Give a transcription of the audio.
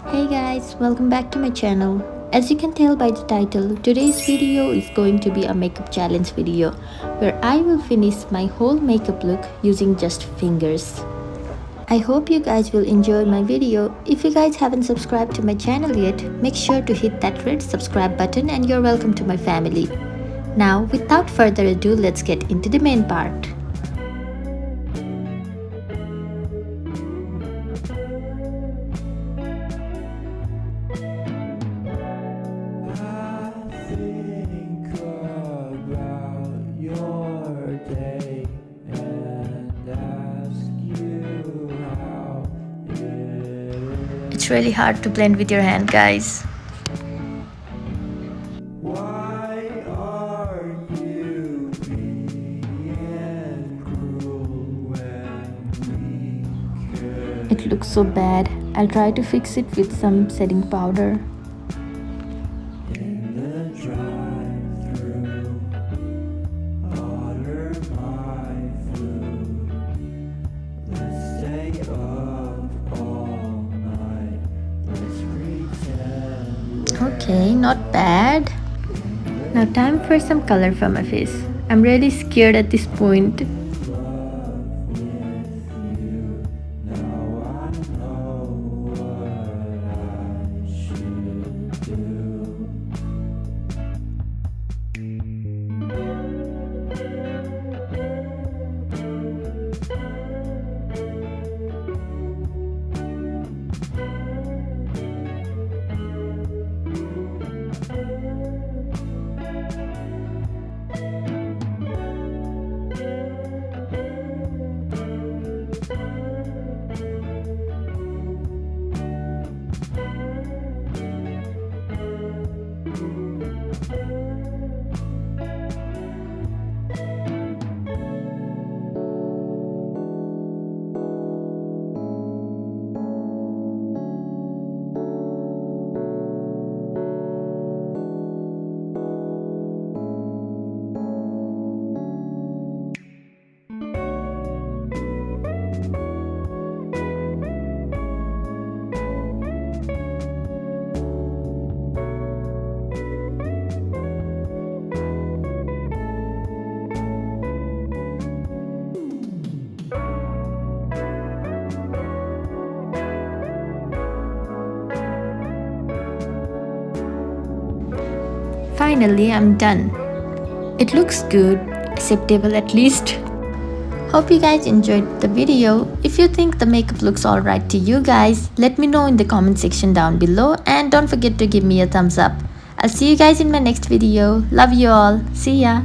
Hey guys, welcome back to my channel. As you can tell by the title, today's video is going to be a makeup challenge video where I will finish my whole makeup look using just fingers. I hope you guys will enjoy my video. If you guys haven't subscribed to my channel yet, make sure to hit that red subscribe button and you're welcome to my family. Now, without further ado, let's get into the main part. It's really hard to blend with your hand, guys. Why are you being cruel when we could? It looks so bad. I'll try to fix it with some setting powder. In the drive-thru, order my food. Let's stay up all night. Let's pretend. Okay, not bad. Now time for some color for my face. I'm really scared at this point. Finally, I'm done. It looks good, acceptable at least. Hope you guys enjoyed the video. If you think the makeup looks alright to you guys, let me know in the comment section down below and don't forget to give me a thumbs up. I'll see you guys in my next video. Love you all. See ya.